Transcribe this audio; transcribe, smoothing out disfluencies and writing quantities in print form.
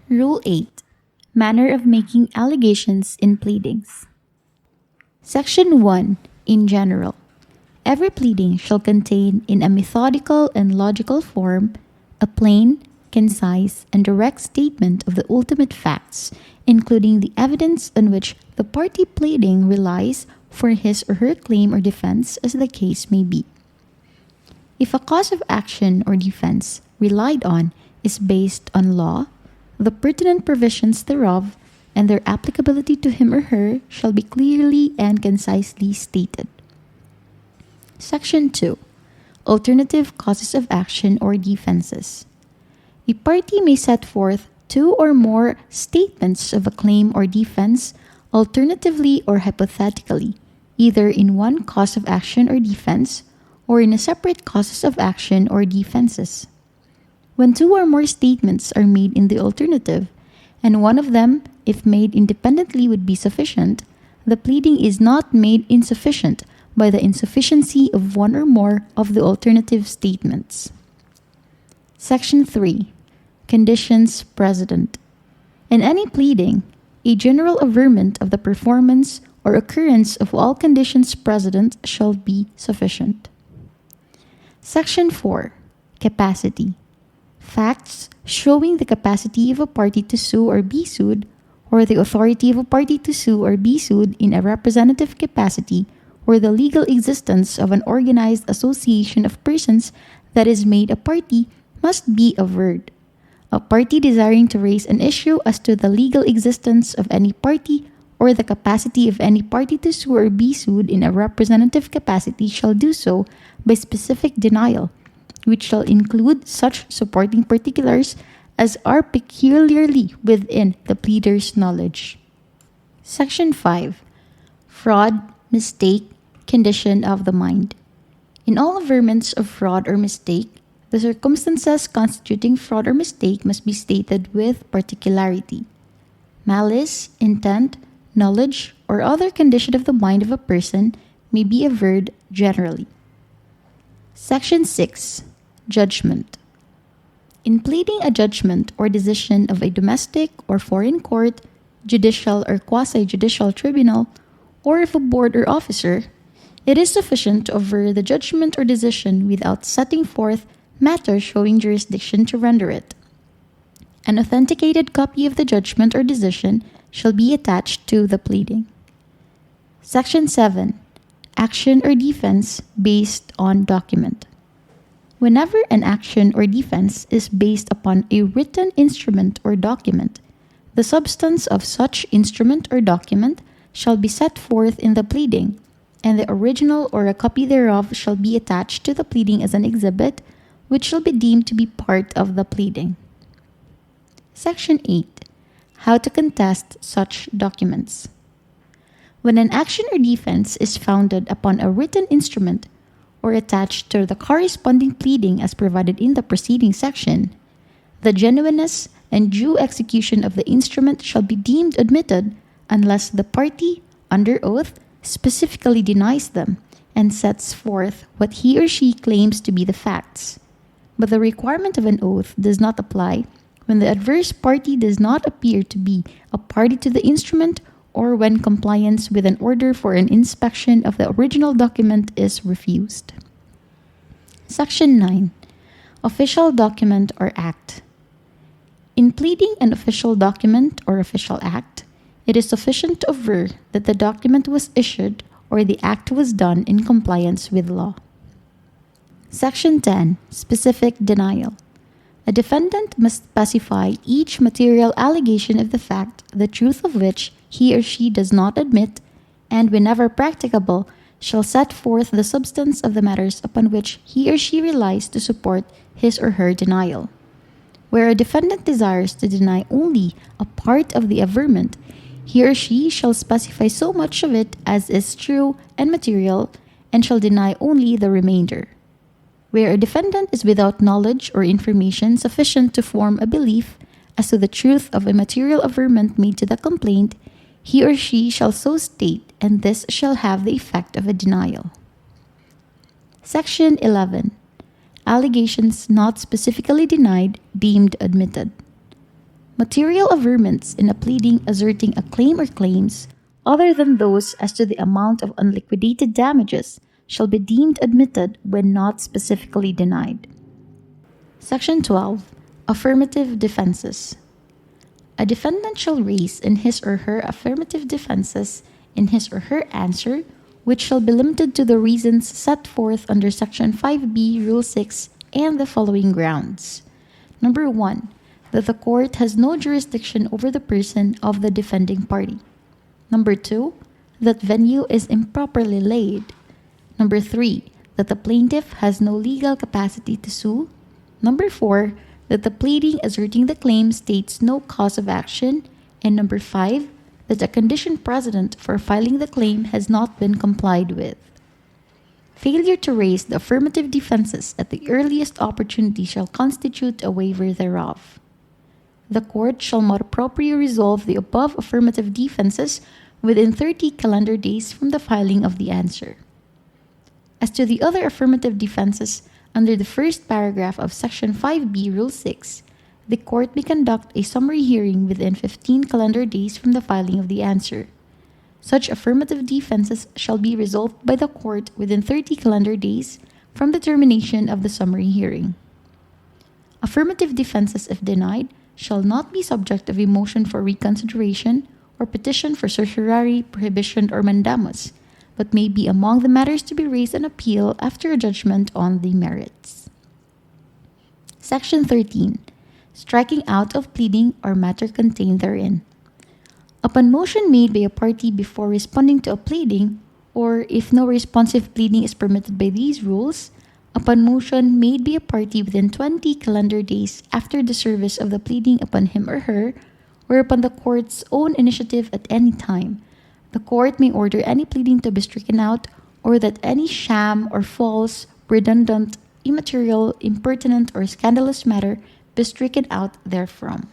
Rule 8. Manner of making allegations in pleadings. Section 1. In general. Every pleading shall contain in a methodical and logical form a plain, concise, and direct statement of the ultimate facts, including the evidence on which the party pleading relies for his or her claim or defense as the case may be. If a cause of action or defense relied on is based on law, the pertinent provisions thereof and their applicability to him or her shall be clearly and concisely stated. Section 2. Alternative causes of action or defenses. A party may set forth two or more statements of a claim or defense, alternatively or hypothetically, either in one cause of action or defense, or in a separate causes of action or defenses. When two or more statements are made in the alternative, and one of them, if made independently, would be sufficient, the pleading is not made insufficient by the insufficiency of one or more of the alternative statements. Section 3. Conditions precedent. In any pleading, a general averment of the performance or occurrence of all conditions precedent shall be sufficient. Section 4. Capacity. Facts showing the capacity of a party to sue or be sued, or the authority of a party to sue or be sued in a representative capacity, or the legal existence of an organized association of persons that is made a party, must be averred. A party desiring to raise an issue as to the legal existence of any party or the capacity of any party to sue or be sued in a representative capacity shall do so by specific denial, which shall include such supporting particulars as are peculiarly within the pleader's knowledge. Section 5. Fraud, mistake, condition of the mind. In all averments of fraud or mistake, the circumstances constituting fraud or mistake must be stated with particularity. Malice, intent, knowledge, or other condition of the mind of a person may be averred generally. Section 6. Judgment. In pleading a judgment or decision of a domestic or foreign court, judicial or quasi-judicial tribunal, or of a board or officer, it is sufficient to aver the judgment or decision without setting forth matter showing jurisdiction to render it. An authenticated copy of the judgment or decision shall be attached to the pleading. Section 7. Action or defense based on document. Whenever an action or defense is based upon a written instrument or document, the substance of such instrument or document shall be set forth in the pleading, and the original or a copy thereof shall be attached to the pleading as an exhibit, which shall be deemed to be part of the pleading. Section 8. How to contest such documents. When an action or defense is founded upon a written instrument or attached to the corresponding pleading as provided in the preceding section, the genuineness and due execution of the instrument shall be deemed admitted unless the party, under oath, specifically denies them and sets forth what he or she claims to be the facts. But the requirement of an oath does not apply when the adverse party does not appear to be a party to the instrument or when compliance with an order for an inspection of the original document is refused. Section 9. Official document or act. In pleading an official document or official act, it is sufficient to aver that the document was issued or the act was done in compliance with law. Section 10. Specific denial. A defendant must specify each material allegation of the fact, the truth of which he or she does not admit, and whenever practicable, shall set forth the substance of the matters upon which he or she relies to support his or her denial. Where a defendant desires to deny only a part of the averment, he or she shall specify so much of it as is true and material, and shall deny only the remainder. Where a defendant is without knowledge or information sufficient to form a belief as to the truth of a material averment made to the complaint, he or she shall so state, and this shall have the effect of a denial. Section 11. Allegations not specifically denied deemed admitted. Material averments in a pleading asserting a claim or claims, other than those as to the amount of unliquidated damages, shall be deemed admitted when not specifically denied. Section 12. Affirmative defenses. A defendant shall raise in his or her affirmative defenses in his or her answer, which shall be limited to the reasons set forth under Section 5B, Rule 6, and the following grounds. Number 1. That the court has no jurisdiction over the person of the defending party. Number 2. That venue is improperly laid. Number 3. That the plaintiff has no legal capacity to sue. Number 4. That the pleading asserting the claim states no cause of action. And number 5. That a condition precedent for filing the claim has not been complied with. Failure to raise the affirmative defenses at the earliest opportunity shall constitute a waiver thereof. The court shall more appropriately resolve the above affirmative defenses within 30 calendar days from the filing of the answer. As to the other affirmative defenses under the first paragraph of Section 5B, Rule 6, the court may conduct a summary hearing within 15 calendar days from the filing of the answer. Such affirmative defenses shall be resolved by the court within 30 calendar days from the termination of the summary hearing. Affirmative defenses, if denied, shall not be subject of a motion for reconsideration or petition for certiorari, prohibition, or mandamus, but may be among the matters to be raised on appeal after a judgment on the merits. Section 13. Striking out of pleading or matter contained therein. Upon motion made by a party before responding to a pleading, or if no responsive pleading is permitted by these rules, upon motion made by a party within 20 calendar days after the service of the pleading upon him or her, or upon the court's own initiative at any time, the court may order any pleading to be stricken out, or that any sham or false, redundant, immaterial, impertinent, or scandalous matter be stricken out therefrom.